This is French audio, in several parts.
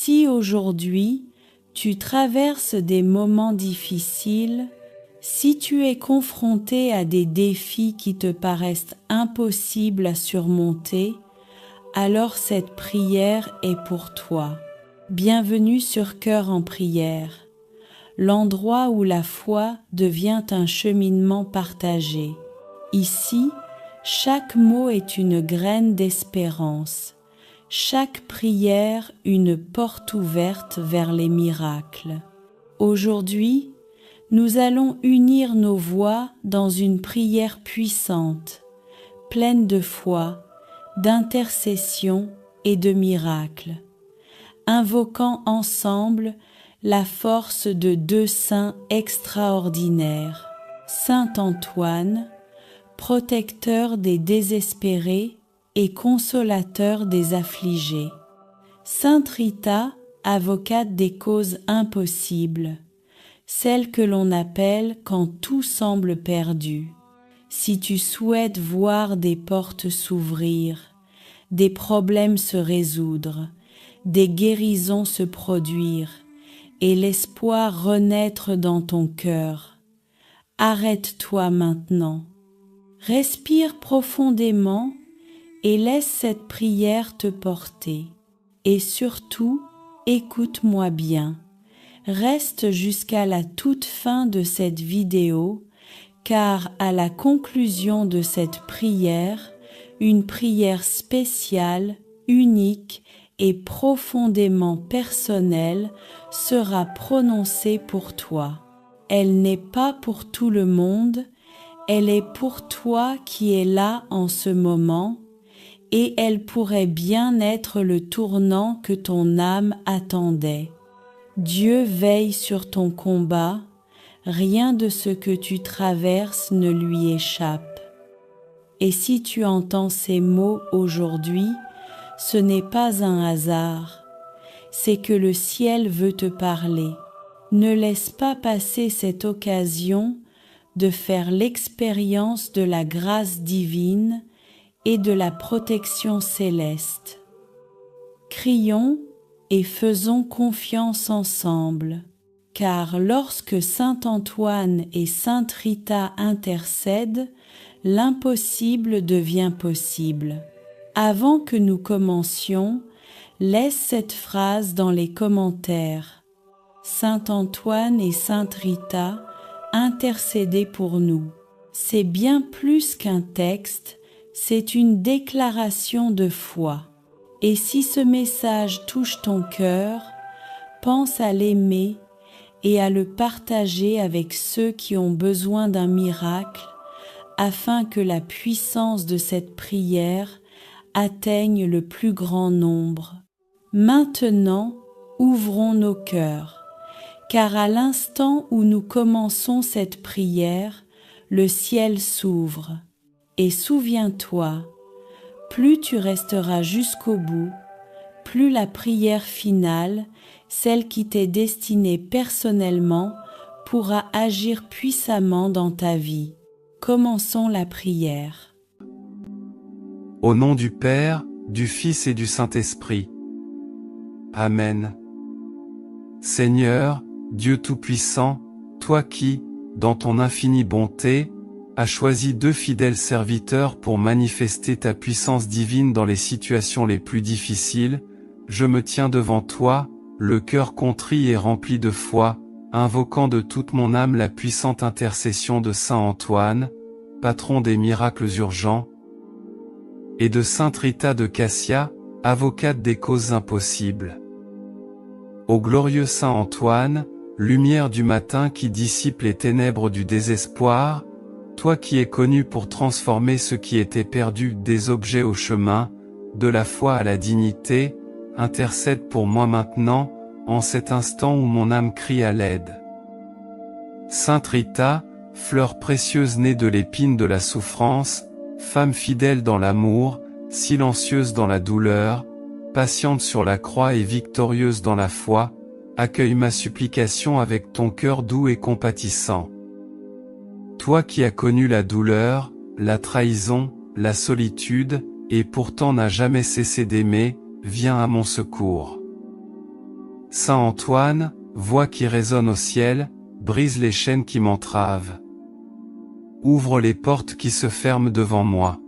Si aujourd'hui tu traverses des moments difficiles, si tu es confronté à des défis qui te paraissent impossibles à surmonter, alors cette prière est pour toi. Bienvenue sur Cœur en prière, l'endroit où la foi devient un cheminement partagé. Ici, chaque mot est une graine d'espérance, chaque prière une porte ouverte vers les miracles. Aujourd'hui, nous allons unir nos voix dans une prière puissante, pleine de foi, d'intercession et de miracles, invoquant ensemble la force de deux saints extraordinaires, Saint Antoine, protecteur des désespérés et consolateur des affligés, Sainte Rita, avocate des causes impossibles, celle que l'on appelle quand tout semble perdu. Si tu souhaites voir des portes s'ouvrir, des problèmes se résoudre, des guérisons se produire et l'espoir renaître dans ton cœur, arrête-toi maintenant. Respire profondément et laisse cette prière te porter. Et surtout, écoute-moi bien. Reste jusqu'à la toute fin de cette vidéo, car à la conclusion de cette prière, une prière spéciale, unique et profondément personnelle sera prononcée pour toi. Elle n'est pas pour tout le monde, elle est pour toi qui es là en ce moment, et elle pourrait bien être le tournant que ton âme attendait. Dieu veille sur ton combat, rien de ce que tu traverses ne lui échappe. Et si tu entends ces mots aujourd'hui, ce n'est pas un hasard, c'est que le ciel veut te parler. Ne laisse pas passer cette occasion de faire l'expérience de la grâce divine et de la protection céleste. Crions et faisons confiance ensemble, car lorsque Saint Antoine et Sainte Rita intercèdent, l'impossible devient possible. Avant que nous commencions, laisse cette phrase dans les commentaires. Saint Antoine et Sainte Rita, intercédez pour nous. C'est bien plus qu'un texte, c'est une déclaration de foi. Et si ce message touche ton cœur, pense à l'aimer et à le partager avec ceux qui ont besoin d'un miracle, afin que la puissance de cette prière atteigne le plus grand nombre. Maintenant, ouvrons nos cœurs, car à l'instant où nous commençons cette prière, le ciel s'ouvre. Et souviens-toi, plus tu resteras jusqu'au bout, plus la prière finale, celle qui t'est destinée personnellement, pourra agir puissamment dans ta vie. Commençons la prière. Au nom du Père, du Fils et du Saint-Esprit. Amen. Seigneur, Dieu Tout-Puissant, toi qui, dans ton infinie bonté, as choisi deux fidèles serviteurs pour manifester ta puissance divine dans les situations les plus difficiles, je me tiens devant toi, le cœur contrit et rempli de foi, invoquant de toute mon âme la puissante intercession de Saint Antoine, patron des miracles urgents, et de Sainte Rita de Cassia, avocate des causes impossibles. Ô glorieux Saint Antoine, lumière du matin qui dissipe les ténèbres du désespoir, toi qui es connu pour transformer ce qui était perdu des objets au chemin, de la foi à la dignité, intercède pour moi maintenant, en cet instant où mon âme crie à l'aide. Sainte Rita, fleur précieuse née de l'épine de la souffrance, femme fidèle dans l'amour, silencieuse dans la douleur, patiente sur la croix et victorieuse dans la foi, accueille ma supplication avec ton cœur doux et compatissant. Toi qui as connu la douleur, la trahison, la solitude, et pourtant n'as jamais cessé d'aimer, viens à mon secours. Saint Antoine, voix qui résonne au ciel, brise les chaînes qui m'entravent. Ouvre les portes qui se ferment devant moi.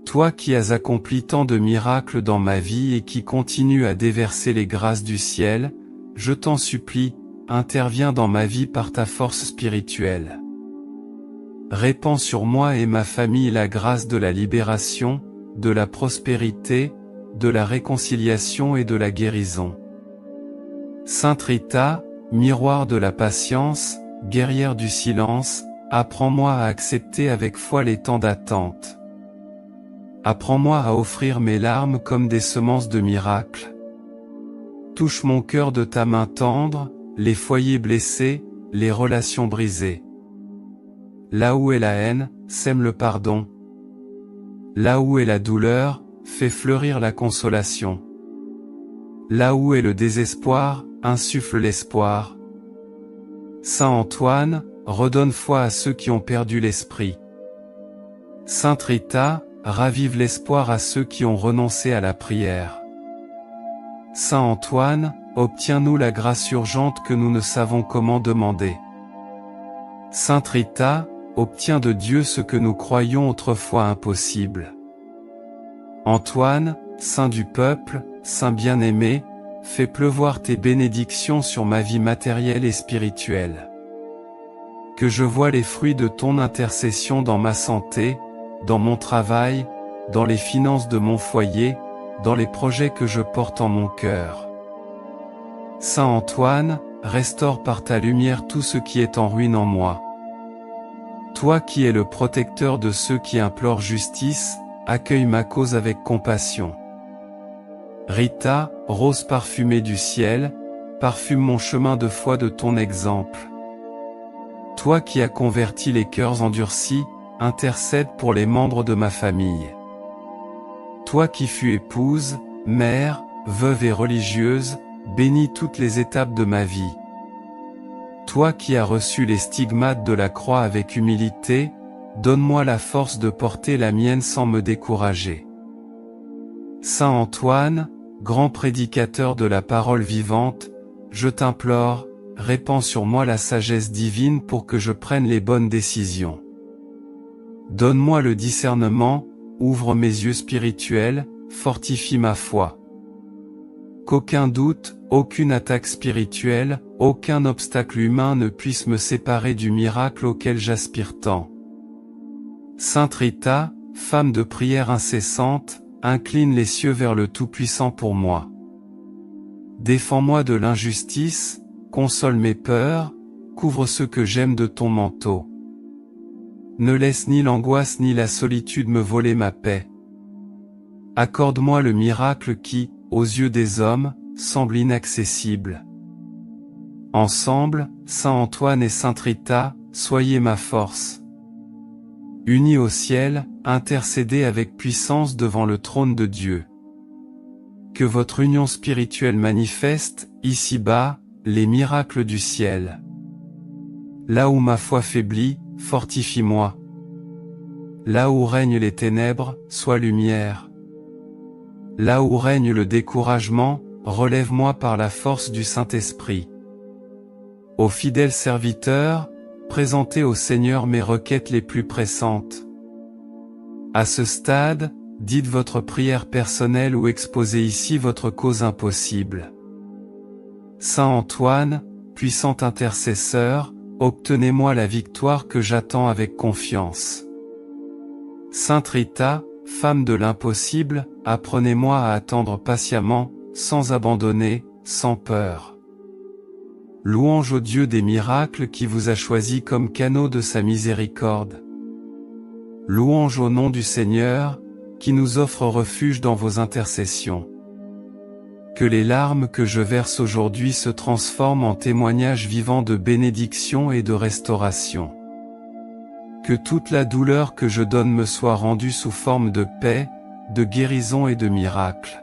Toi qui as accompli tant de miracles dans ma vie et qui continues à déverser les grâces du ciel, je t'en supplie, interviens dans ma vie par ta force spirituelle. Répands sur moi et ma famille la grâce de la libération, de la prospérité, de la réconciliation et de la guérison. Sainte Rita, miroir de la patience, guerrière du silence, apprends-moi à accepter avec foi les temps d'attente. Apprends-moi à offrir mes larmes comme des semences de miracles. Touche mon cœur de ta main tendre, les foyers blessés, les relations brisées. Là où est la haine, sème le pardon. Là où est la douleur, fais fleurir la consolation. Là où est le désespoir, insuffle l'espoir. Saint Antoine, redonne foi à ceux qui ont perdu l'esprit. Sainte Rita, ravive l'espoir à ceux qui ont renoncé à la prière. Saint Antoine, obtiens-nous la grâce urgente que nous ne savons comment demander. Sainte Rita, obtiens de Dieu ce que nous croyions autrefois impossible. Antoine, saint du peuple, saint bien-aimé, fais pleuvoir tes bénédictions sur ma vie matérielle et spirituelle. Que je voie les fruits de ton intercession dans ma santé, dans mon travail, dans les finances de mon foyer, dans les projets que je porte en mon cœur. Saint Antoine, restaure par ta lumière tout ce qui est en ruine en moi. Toi qui es le protecteur de ceux qui implorent justice, accueille ma cause avec compassion. Rita, rose parfumée du ciel, parfume mon chemin de foi de ton exemple. Toi qui as converti les cœurs endurcis, intercède pour les membres de ma famille. Toi qui fus épouse, mère, veuve et religieuse, bénis toutes les étapes de ma vie. Toi qui as reçu les stigmates de la croix avec humilité, donne-moi la force de porter la mienne sans me décourager. Saint Antoine, grand prédicateur de la parole vivante, je t'implore, répands sur moi la sagesse divine pour que je prenne les bonnes décisions. Donne-moi le discernement, ouvre mes yeux spirituels, fortifie ma foi. Qu'aucun doute, aucune attaque spirituelle, aucun obstacle humain ne puisse me séparer du miracle auquel j'aspire tant. Sainte Rita, femme de prière incessante, incline les cieux vers le Tout-Puissant pour moi. Défends-moi de l'injustice, console mes peurs, couvre ceux que j'aime de ton manteau. Ne laisse ni l'angoisse ni la solitude me voler ma paix. Accorde-moi le miracle qui, aux yeux des hommes, semble inaccessible. Ensemble, Saint Antoine et Sainte Rita, soyez ma force. Unis au ciel, intercédez avec puissance devant le trône de Dieu. Que votre union spirituelle manifeste, ici-bas, les miracles du ciel. Là où ma foi faiblit, fortifie-moi. Là où règnent les ténèbres, sois lumière. Là où règne le découragement, relève-moi par la force du Saint-Esprit. Ô fidèles serviteurs, présentez au Seigneur mes requêtes les plus pressantes. À ce stade, dites votre prière personnelle ou exposez ici votre cause impossible. Saint Antoine, puissant intercesseur, obtenez-moi la victoire que j'attends avec confiance. Sainte Rita, femme de l'impossible, apprenez-moi à attendre patiemment, sans abandonner, sans peur. Louange au Dieu des miracles qui vous a choisi comme canaux de sa miséricorde. Louange au nom du Seigneur, qui nous offre refuge dans vos intercessions. Que les larmes que je verse aujourd'hui se transforment en témoignages vivants de bénédiction et de restauration. Que toute la douleur que je donne me soit rendue sous forme de paix, de guérison et de miracle.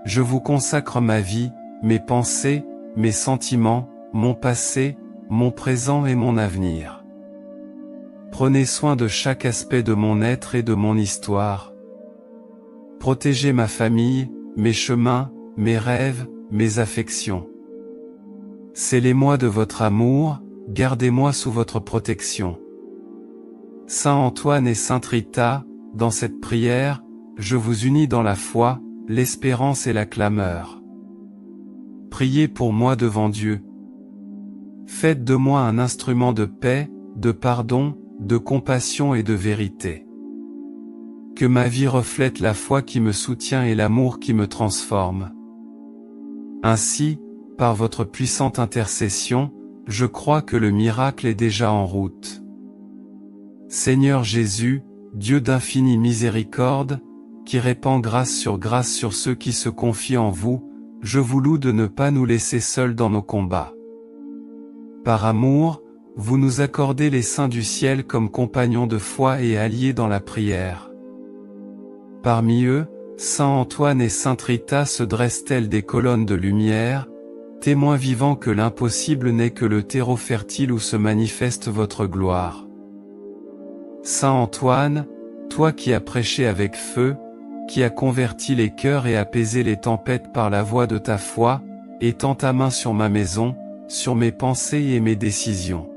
Je vous consacre ma vie, mes pensées, mes sentiments, mon passé, mon présent et mon avenir. Prenez soin de chaque aspect de mon être et de mon histoire. Protégez ma famille, mes chemins, mes rêves, mes affections. Scellez-moi de votre amour, gardez-moi sous votre protection. Saint Antoine et Sainte Rita, dans cette prière, je vous unis dans la foi, l'espérance et la clameur. Priez pour moi devant Dieu. Faites de moi un instrument de paix, de pardon, de compassion et de vérité. Que ma vie reflète la foi qui me soutient et l'amour qui me transforme. Ainsi, par votre puissante intercession, je crois que le miracle est déjà en route. Seigneur Jésus, Dieu d'infinie miséricorde, qui répand grâce sur ceux qui se confient en vous, je vous loue de ne pas nous laisser seuls dans nos combats. Par amour, vous nous accordez les saints du ciel comme compagnons de foi et alliés dans la prière. Parmi eux, Saint Antoine et Sainte Rita se dressent telles des colonnes de lumière, témoins vivants que l'impossible n'est que le terreau fertile où se manifeste votre gloire. Saint Antoine, toi qui as prêché avec feu, qui as converti les cœurs et apaisé les tempêtes par la voix de ta foi, étends ta main sur ma maison, sur mes pensées et mes décisions.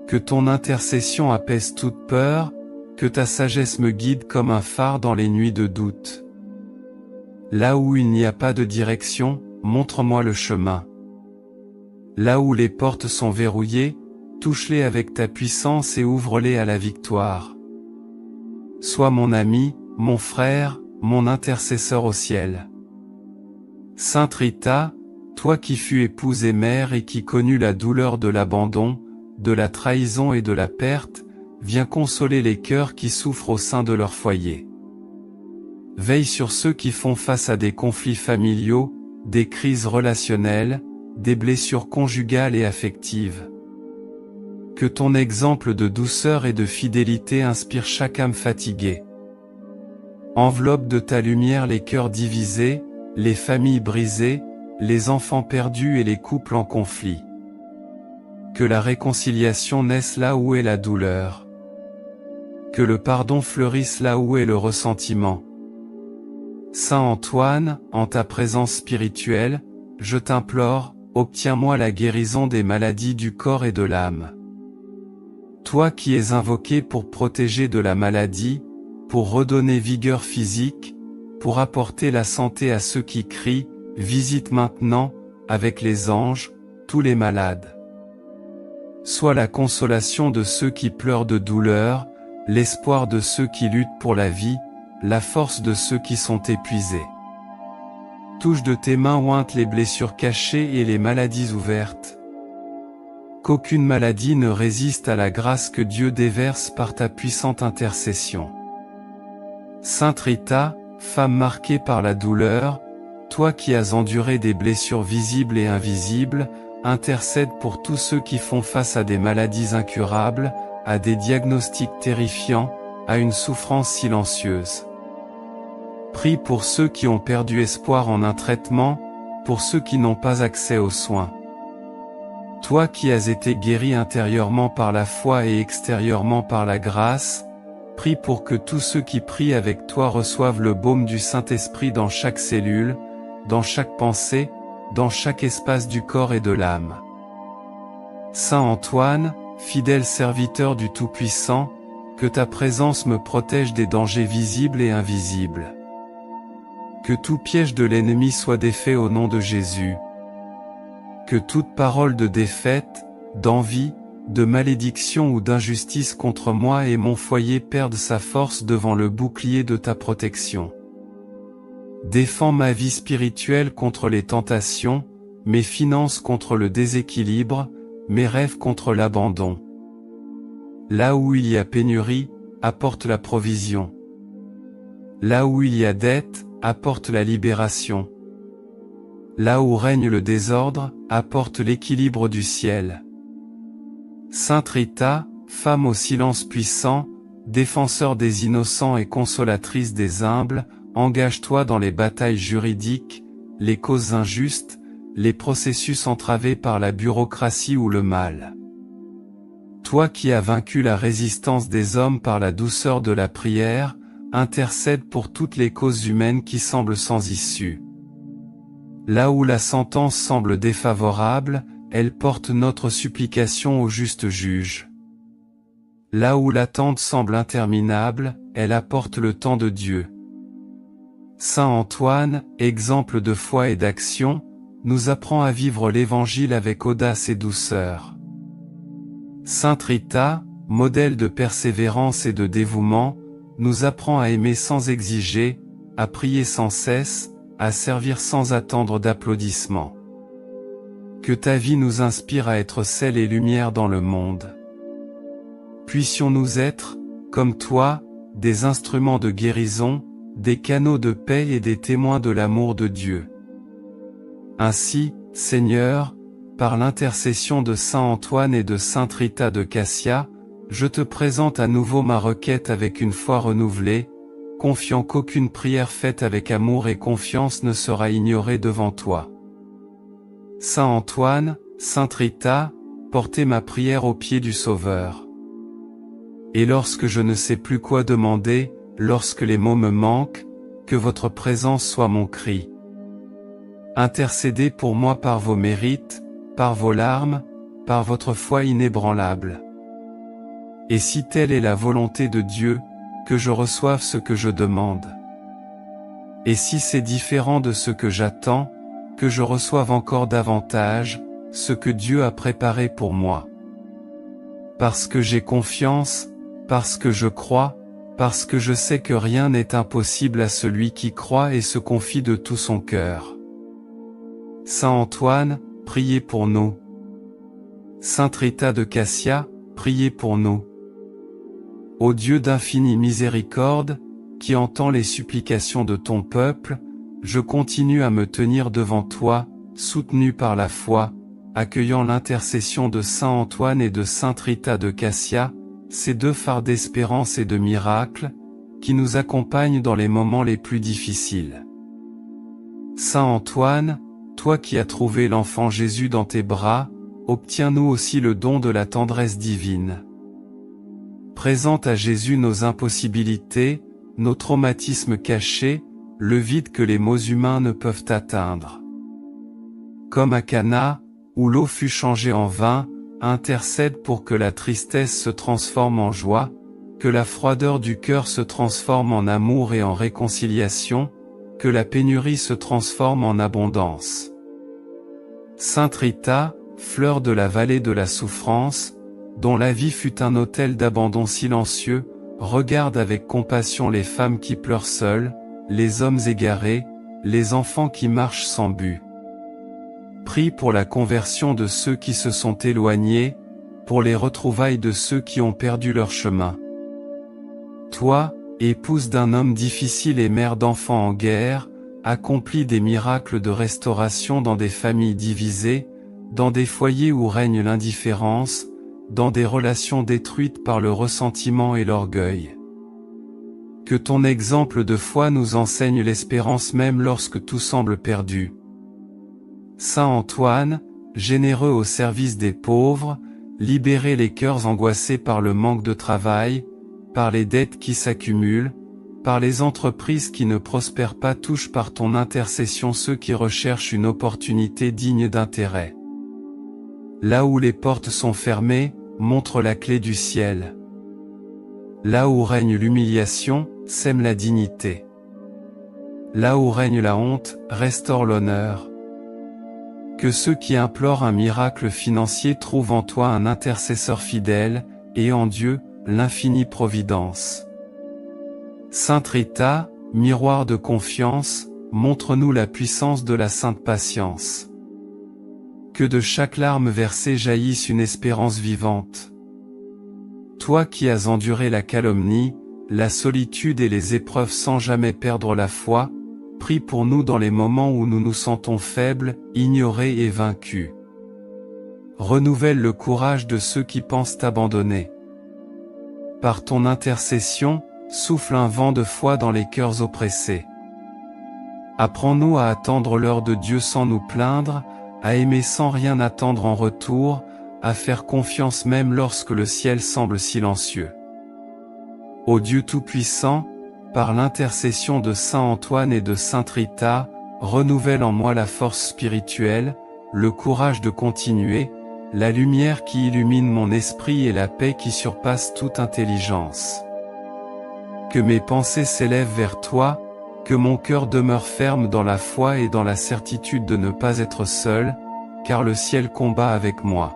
Que ton intercession apaise toute peur, que ta sagesse me guide comme un phare dans les nuits de doute. Là où il n'y a pas de direction, montre-moi le chemin. Là où les portes sont verrouillées, touche-les avec ta puissance et ouvre-les à la victoire. Sois mon ami, mon frère, mon intercesseur au ciel. Sainte Rita, toi qui fus épouse et mère et qui connus la douleur de l'abandon, de la trahison et de la perte, viens consoler les cœurs qui souffrent au sein de leur foyer. Veille sur ceux qui font face à des conflits familiaux, des crises relationnelles, des blessures conjugales et affectives. Que ton exemple de douceur et de fidélité inspire chaque âme fatiguée. Enveloppe de ta lumière les cœurs divisés, les familles brisées, les enfants perdus et les couples en conflit. Que la réconciliation naisse là où est la douleur. Que le pardon fleurisse là où est le ressentiment. Saint Antoine, en ta présence spirituelle, je t'implore, obtiens-moi la guérison des maladies du corps et de l'âme. Toi qui es invoqué pour protéger de la maladie, pour redonner vigueur physique, pour apporter la santé à ceux qui crient, visite maintenant, avec les anges, tous les malades. Sois la consolation de ceux qui pleurent de douleur, l'espoir de ceux qui luttent pour la vie, la force de ceux qui sont épuisés. Touche de tes mains ointes les blessures cachées et les maladies ouvertes. Qu'aucune maladie ne résiste à la grâce que Dieu déverse par ta puissante intercession. Sainte Rita, femme marquée par la douleur, toi qui as enduré des blessures visibles et invisibles, intercède pour tous ceux qui font face à des maladies incurables, à des diagnostics terrifiants, à une souffrance silencieuse. Prie pour ceux qui ont perdu espoir en un traitement, pour ceux qui n'ont pas accès aux soins. Toi qui as été guéri intérieurement par la foi et extérieurement par la grâce, prie pour que tous ceux qui prient avec toi reçoivent le baume du Saint-Esprit dans chaque cellule, dans chaque pensée, dans chaque espace du corps et de l'âme. Saint Antoine, fidèle serviteur du Tout-Puissant, que ta présence me protège des dangers visibles et invisibles. Que tout piège de l'ennemi soit défait au nom de Jésus. Que toute parole de défaite, d'envie, de malédiction ou d'injustice contre moi et mon foyer perde sa force devant le bouclier de ta protection. Défends ma vie spirituelle contre les tentations, mes finances contre le déséquilibre, mes rêves contre l'abandon. Là où il y a pénurie, apporte la provision. Là où il y a dette, apporte la libération. Là où règne le désordre, apporte l'équilibre du ciel. Sainte Rita, femme au silence puissant, défenseur des innocents et consolatrice des humbles, engage-toi dans les batailles juridiques, les causes injustes, les processus entravés par la bureaucratie ou le mal. Toi qui as vaincu la résistance des hommes par la douceur de la prière, intercède pour toutes les causes humaines qui semblent sans issue. Là où la sentence semble défavorable, elle porte notre supplication au juste juge. Là où l'attente semble interminable, elle apporte le temps de Dieu. Saint Antoine, exemple de foi et d'action, nous apprend à vivre l'Évangile avec audace et douceur. Sainte Rita, modèle de persévérance et de dévouement, nous apprend à aimer sans exiger, à prier sans cesse, à servir sans attendre d'applaudissements. Que ta vie nous inspire à être sel et lumière dans le monde. Puissions-nous être, comme toi, des instruments de guérison, des canaux de paix et des témoins de l'amour de Dieu. Ainsi, Seigneur, par l'intercession de Saint Antoine et de Sainte Rita de Cassia, je te présente à nouveau ma requête avec une foi renouvelée, confiant qu'aucune prière faite avec amour et confiance ne sera ignorée devant toi. Saint Antoine, Sainte Rita, portez ma prière aux pieds du Sauveur. Et lorsque je ne sais plus quoi demander, lorsque les mots me manquent, que votre présence soit mon cri. Intercédez pour moi par vos mérites, par vos larmes, par votre foi inébranlable. Et si telle est la volonté de Dieu, que je reçoive ce que je demande. Et si c'est différent de ce que j'attends, que je reçoive encore davantage, ce que Dieu a préparé pour moi. Parce que j'ai confiance, parce que je crois, parce que je sais que rien n'est impossible à celui qui croit et se confie de tout son cœur. Saint Antoine, priez pour nous. Sainte Rita de Cassia, priez pour nous. Ô Dieu d'infinie miséricorde, qui entend les supplications de ton peuple, je continue à me tenir devant toi, soutenu par la foi, accueillant l'intercession de Saint Antoine et de Sainte Rita de Cassia, ces deux phares d'espérance et de miracle, qui nous accompagnent dans les moments les plus difficiles. Saint Antoine, toi qui as trouvé l'enfant Jésus dans tes bras, obtiens-nous aussi le don de la tendresse divine. Présente à Jésus nos impossibilités, nos traumatismes cachés, le vide que les mots humains ne peuvent atteindre. Comme à Cana, où l'eau fut changée en vin, intercède pour que la tristesse se transforme en joie, que la froideur du cœur se transforme en amour et en réconciliation, que la pénurie se transforme en abondance. Sainte Rita, fleur de la vallée de la souffrance, dont la vie fut un autel d'abandon silencieux, regarde avec compassion les femmes qui pleurent seules, les hommes égarés, les enfants qui marchent sans but. Prie pour la conversion de ceux qui se sont éloignés, pour les retrouvailles de ceux qui ont perdu leur chemin. Toi, épouse d'un homme difficile et mère d'enfants en guerre, accomplis des miracles de restauration dans des familles divisées, dans des foyers où règne l'indifférence, dans des relations détruites par le ressentiment et l'orgueil. Que ton exemple de foi nous enseigne l'espérance même lorsque tout semble perdu. Saint Antoine, généreux au service des pauvres, libérez les cœurs angoissés par le manque de travail, par les dettes qui s'accumulent, par les entreprises qui ne prospèrent pas. Touche par ton intercession ceux qui recherchent une opportunité digne d'intérêt. Là où les portes sont fermées, montre la clé du ciel. Là où règne l'humiliation, sème la dignité. Là où règne la honte, restaure l'honneur. Que ceux qui implorent un miracle financier trouvent en toi un intercesseur fidèle, et en Dieu, l'infinie providence. Sainte Rita, miroir de confiance, montre-nous la puissance de la sainte patience. Que de chaque larme versée jaillisse une espérance vivante. Toi qui as enduré la calomnie, la solitude et les épreuves sans jamais perdre la foi, prie pour nous dans les moments où nous nous sentons faibles, ignorés et vaincus. Renouvelle le courage de ceux qui pensent abandonner. Par ton intercession, souffle un vent de foi dans les cœurs oppressés. Apprends-nous à attendre l'heure de Dieu sans nous plaindre, à aimer sans rien attendre en retour, à faire confiance même lorsque le ciel semble silencieux. Ô Dieu Tout-Puissant, par l'intercession de Saint Antoine et de Sainte Rita, renouvelle en moi la force spirituelle, le courage de continuer, la lumière qui illumine mon esprit et la paix qui surpasse toute intelligence. Que mes pensées s'élèvent vers toi, que mon cœur demeure ferme dans la foi et dans la certitude de ne pas être seul, car le ciel combat avec moi.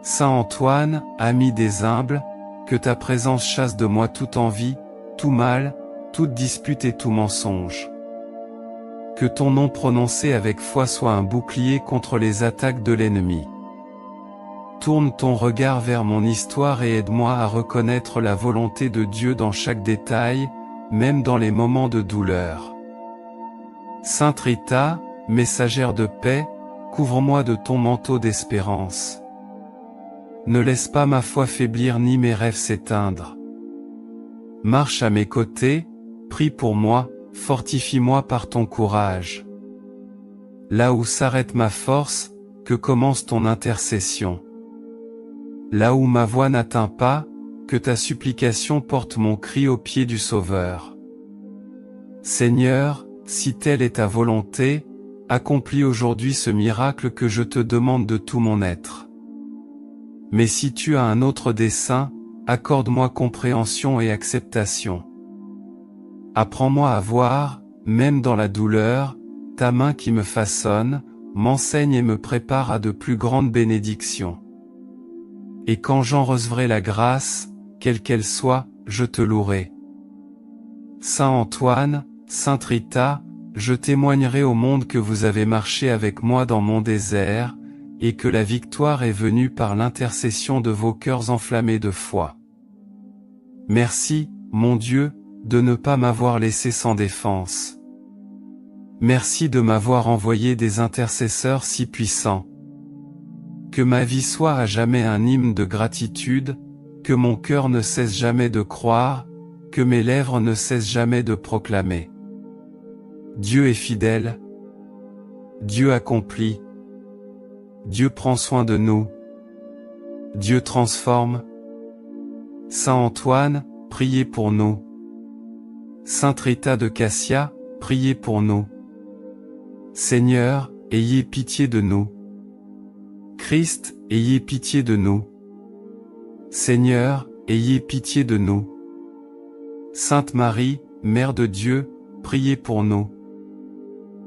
Saint Antoine, ami des humbles, que ta présence chasse de moi toute envie, tout mal, toute dispute et tout mensonge. Que ton nom prononcé avec foi soit un bouclier contre les attaques de l'ennemi. Tourne ton regard vers mon histoire et aide-moi à reconnaître la volonté de Dieu dans chaque détail, même dans les moments de douleur. Sainte Rita, messagère de paix, couvre-moi de ton manteau d'espérance. Ne laisse pas ma foi faiblir ni mes rêves s'éteindre. Marche à mes côtés, prie pour moi, fortifie-moi par ton courage. Là où s'arrête ma force, que commence ton intercession. Là où ma voix n'atteint pas, que ta supplication porte mon cri aux pieds du Sauveur. Seigneur, si telle est ta volonté, accomplis aujourd'hui ce miracle que je te demande de tout mon être. Mais si tu as un autre dessein, accorde-moi compréhension et acceptation. Apprends-moi à voir, même dans la douleur, ta main qui me façonne, m'enseigne et me prépare à de plus grandes bénédictions. Et quand j'en recevrai la grâce, quelle qu'elle soit, je te louerai. Saint Antoine, Sainte Rita, je témoignerai au monde que vous avez marché avec moi dans mon désert, et que la victoire est venue par l'intercession de vos cœurs enflammés de foi. Merci, mon Dieu, de ne pas m'avoir laissé sans défense. Merci de m'avoir envoyé des intercesseurs si puissants. Que ma vie soit à jamais un hymne de gratitude, que mon cœur ne cesse jamais de croire, que mes lèvres ne cessent jamais de proclamer. Dieu est fidèle. Dieu accomplit. Dieu prend soin de nous. Dieu transforme. Saint Antoine, priez pour nous. Sainte Rita de Cassia, priez pour nous. Seigneur, ayez pitié de nous. Christ, ayez pitié de nous. Seigneur, ayez pitié de nous. Sainte Marie, Mère de Dieu, priez pour nous.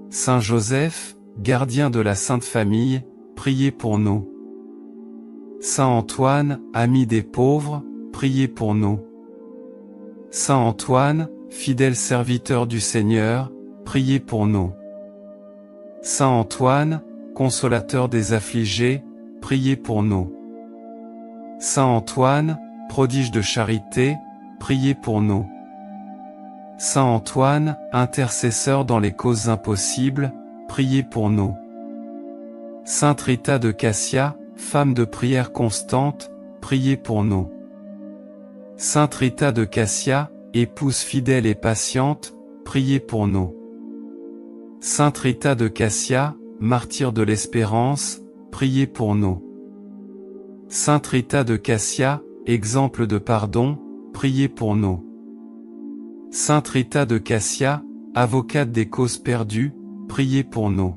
Saint Joseph, gardien de la Sainte Famille, priez pour nous. Saint Antoine, ami des pauvres, priez pour nous. Saint Antoine, fidèle serviteur du Seigneur, priez pour nous. Saint Antoine, consolateur des affligés, priez pour nous. Saint Antoine, prodige de charité, priez pour nous. Saint Antoine, intercesseur dans les causes impossibles, priez pour nous. Sainte Rita de Cassia, femme de prière constante, priez pour nous. Sainte Rita de Cassia, épouse fidèle et patiente, priez pour nous. Sainte Rita de Cassia, martyre de l'espérance, priez pour nous. Sainte Rita de Cassia, exemple de pardon, priez pour nous. Sainte Rita de Cassia, avocate des causes perdues, priez pour nous.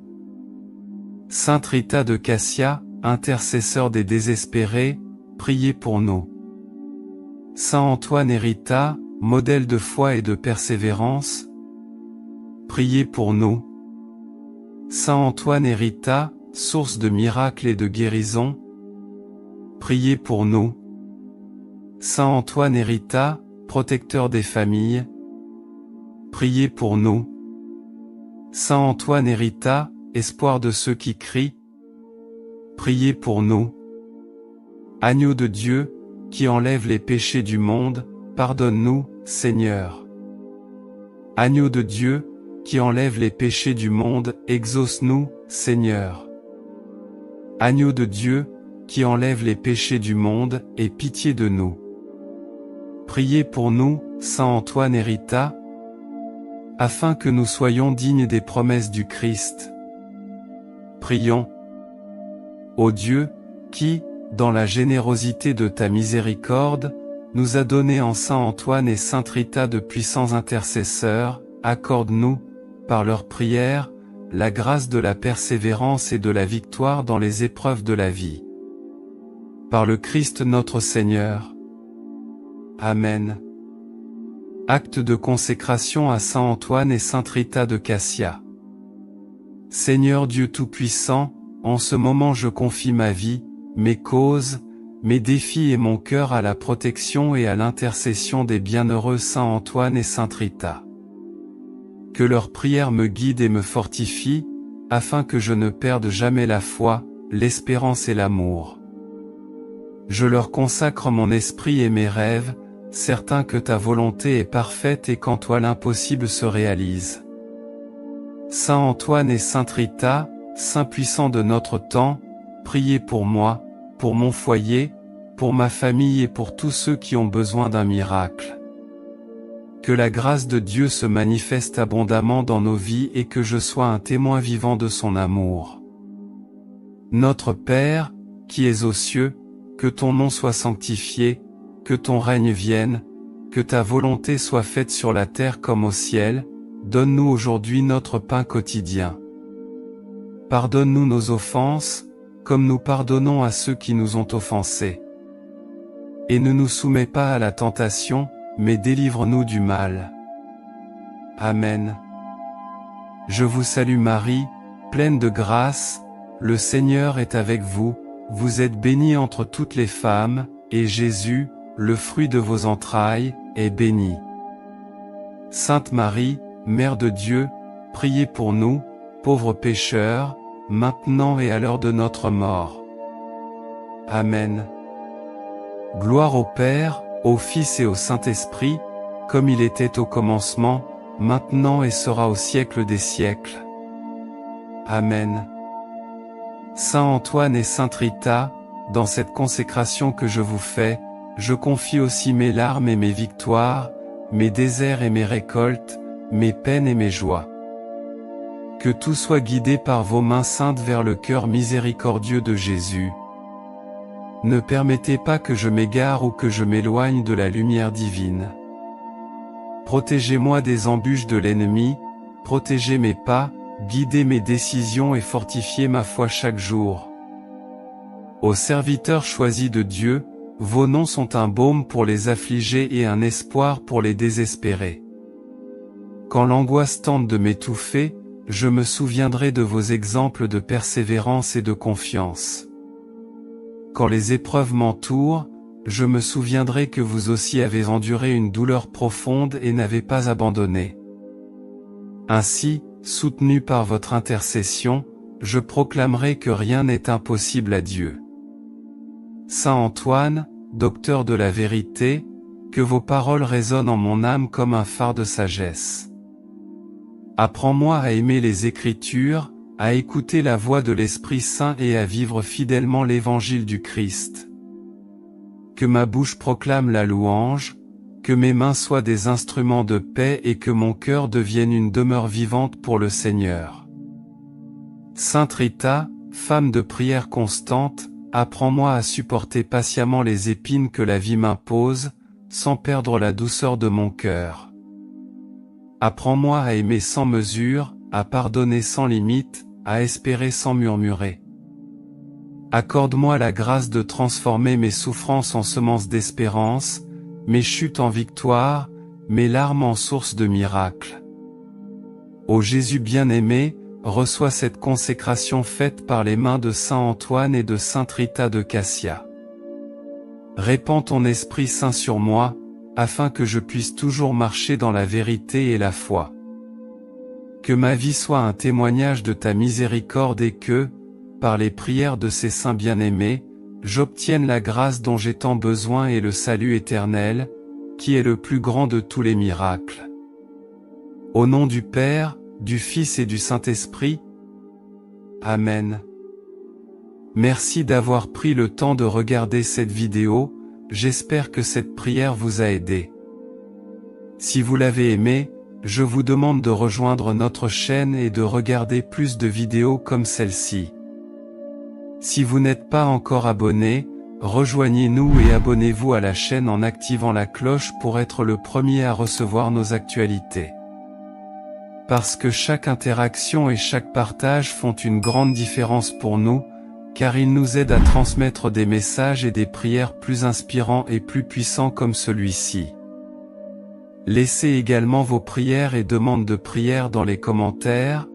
Sainte Rita de Cassia, intercesseur des désespérés, priez pour nous. Saint Antoine et Rita, modèle de foi et de persévérance, priez pour nous. Saint Antoine et Rita, source de miracles et de guérison, priez pour nous. Saint Antoine et Rita, protecteur des familles, priez pour nous. Saint Antoine et Rita, espoir de ceux qui crient, priez pour nous. Agneau de Dieu, qui enlève les péchés du monde, pardonne-nous, Seigneur. Agneau de Dieu, qui enlève les péchés du monde, exauce-nous, Seigneur. Agneau de Dieu, qui enlève les péchés du monde, aie pitié de nous. Priez pour nous, Saint Antoine et Rita, afin que nous soyons dignes des promesses du Christ. Prions. Ô Dieu, qui, dans la générosité de ta miséricorde, nous a donné en Saint Antoine et Sainte Rita de puissants intercesseurs, accorde-nous, par leurs prières, la grâce de la persévérance et de la victoire dans les épreuves de la vie. Par le Christ notre Seigneur. Amen. Acte de consécration à Saint Antoine et Sainte Rita de Cassia. Seigneur Dieu Tout-Puissant, en ce moment je confie ma vie, mes causes, mes défis et mon cœur à la protection et à l'intercession des bienheureux Saint Antoine et Sainte Rita. Que leurs prières me guident et me fortifient, afin que je ne perde jamais la foi, l'espérance et l'amour. Je leur consacre mon esprit et mes rêves, certain que ta volonté est parfaite et qu'en toi l'impossible se réalise. Saint Antoine et Sainte Rita, saints puissants de notre temps, priez pour moi, pour mon foyer, pour ma famille et pour tous ceux qui ont besoin d'un miracle. Que la grâce de Dieu se manifeste abondamment dans nos vies et que je sois un témoin vivant de son amour. Notre Père, qui es aux cieux, que ton nom soit sanctifié, que ton règne vienne, que ta volonté soit faite sur la terre comme au ciel, donne-nous aujourd'hui notre pain quotidien. Pardonne-nous nos offenses, comme nous pardonnons à ceux qui nous ont offensés. Et ne nous soumets pas à la tentation, mais délivre-nous du mal. Amen. Je vous salue Marie, pleine de grâce, le Seigneur est avec vous, vous êtes bénie entre toutes les femmes, et Jésus, le fruit de vos entrailles, est béni. Sainte Marie, Mère de Dieu, priez pour nous, pauvres pécheurs, maintenant et à l'heure de notre mort. Amen. Gloire au Père, au Fils et au Saint-Esprit, comme il était au commencement, maintenant et sera au siècle des siècles. Amen. Saint Antoine et Sainte Rita, dans cette consécration que je vous fais, je confie aussi mes larmes et mes victoires, mes déserts et mes récoltes, mes peines et mes joies. Que tout soit guidé par vos mains saintes vers le cœur miséricordieux de Jésus. Ne permettez pas que je m'égare ou que je m'éloigne de la lumière divine. Protégez-moi des embûches de l'ennemi, protégez mes pas, guidez mes décisions et fortifiez ma foi chaque jour. Ô serviteurs choisis de Dieu, vos noms sont un baume pour les affligés et un espoir pour les désespérés. Quand l'angoisse tente de m'étouffer, je me souviendrai de vos exemples de persévérance et de confiance. Quand les épreuves m'entourent, je me souviendrai que vous aussi avez enduré une douleur profonde et n'avez pas abandonné. Ainsi, soutenu par votre intercession, je proclamerai que rien n'est impossible à Dieu. Saint Antoine, docteur de la vérité, que vos paroles résonnent en mon âme comme un phare de sagesse. Apprends-moi à aimer les Écritures, à écouter la voix de l'Esprit Saint et à vivre fidèlement l'Évangile du Christ. Que ma bouche proclame la louange, que mes mains soient des instruments de paix et que mon cœur devienne une demeure vivante pour le Seigneur. Sainte Rita, femme de prière constante, apprends-moi à supporter patiemment les épines que la vie m'impose, sans perdre la douceur de mon cœur. Apprends-moi à aimer sans mesure, à pardonner sans limite, à espérer sans murmurer. Accorde-moi la grâce de transformer mes souffrances en semences d'espérance, mes chutes en victoire, mes larmes en source de miracles. Ô Jésus bien-aimé, reçois cette consécration faite par les mains de Saint Antoine et de Sainte Rita de Cassia. Répands ton Esprit Saint sur moi, afin que je puisse toujours marcher dans la vérité et la foi. Que ma vie soit un témoignage de ta miséricorde et que, par les prières de ces saints bien-aimés, j'obtienne la grâce dont j'ai tant besoin et le salut éternel, qui est le plus grand de tous les miracles. Au nom du Père, du Fils et du Saint-Esprit. Amen. Merci d'avoir pris le temps de regarder cette vidéo, j'espère que cette prière vous a aidé. Si vous l'avez aimée, je vous demande de rejoindre notre chaîne et de regarder plus de vidéos comme celle-ci. Si vous n'êtes pas encore abonné, rejoignez-nous et abonnez-vous à la chaîne en activant la cloche pour être le premier à recevoir nos actualités. parce que chaque interaction et chaque partage font une grande différence pour nous, car ils nous aident à transmettre des messages et des prières plus inspirants et plus puissants comme celui-ci. Laissez également vos prières et demandes de prière dans les commentaires,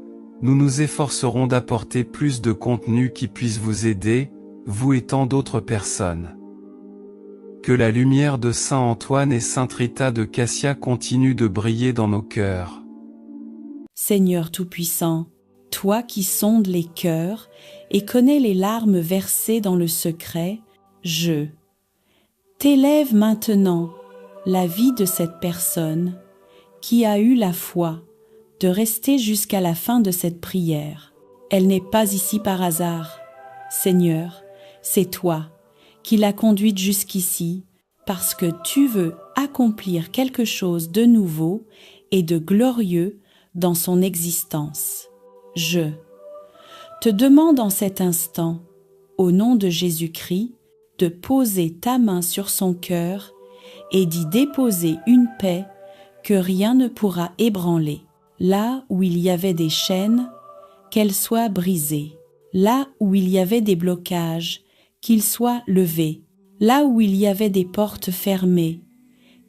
nous nous efforcerons d'apporter plus de contenu qui puisse vous aider, vous et tant d'autres personnes. Que la lumière de Saint Antoine et Sainte Rita de Cassia continue de briller dans nos cœurs. Seigneur Tout-Puissant, toi qui sondes les cœurs et connais les larmes versées dans le secret, je t'élève maintenant la vie de cette personne qui a eu la foi de rester jusqu'à la fin de cette prière. Elle n'est pas ici par hasard. Seigneur, c'est toi qui l'as conduite jusqu'ici parce que tu veux accomplir quelque chose de nouveau et de glorieux dans son existence. Je te demande en cet instant, au nom de Jésus-Christ, de poser ta main sur son cœur et d'y déposer une paix que rien ne pourra ébranler. Là où il y avait des chaînes, qu'elles soient brisées. Là où il y avait des blocages, qu'ils soient levés. Là où il y avait des portes fermées,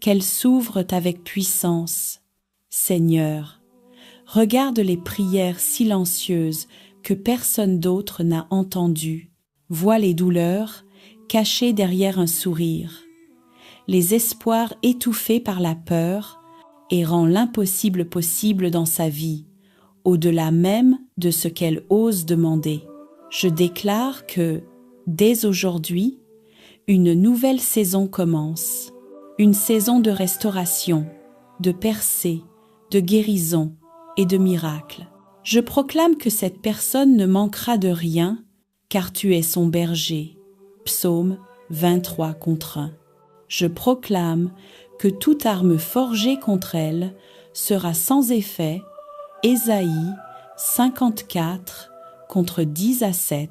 qu'elles s'ouvrent avec puissance. Seigneur, regarde les prières silencieuses que personne d'autre n'a entendues. Vois les douleurs cachées derrière un sourire, les espoirs étouffés par la peur, et rend l'impossible possible dans sa vie, au-delà même de ce qu'elle ose demander. Je déclare que, dès aujourd'hui, une nouvelle saison commence, une saison de restauration, de percée, de guérison et de miracles. Je proclame que cette personne ne manquera de rien, car tu es son berger. Psaume 23:1. Je proclame que toute arme forgée contre elle sera sans effet. Ésaïe 54:10-7.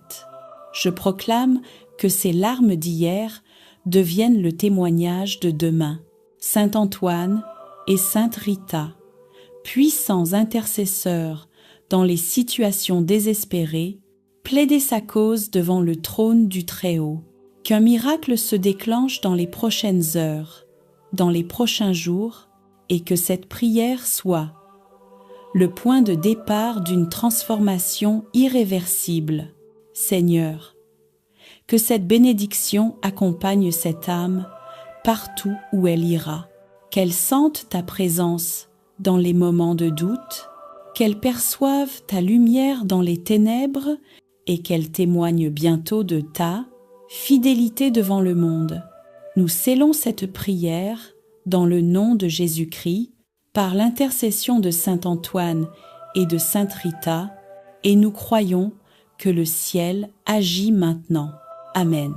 Je proclame que ces larmes d'hier deviennent le témoignage de demain. Saint Antoine et Sainte Rita, puissants intercesseurs dans les situations désespérées, plaidez sa cause devant le trône du Très-Haut. Qu'un miracle se déclenche dans les prochaines heures, dans les prochains jours, et que cette prière soit le point de départ d'une transformation irréversible. Seigneur, que cette bénédiction accompagne cette âme partout où elle ira, qu'elle sente ta présence dans les moments de doute, qu'elle perçoive ta lumière dans les ténèbres et qu'elle témoigne bientôt de ta fidélité devant le monde. Nous scellons cette prière dans le nom de Jésus-Christ, par l'intercession de Saint Antoine et de Sainte Rita, et nous croyons que le ciel agit maintenant. Amen.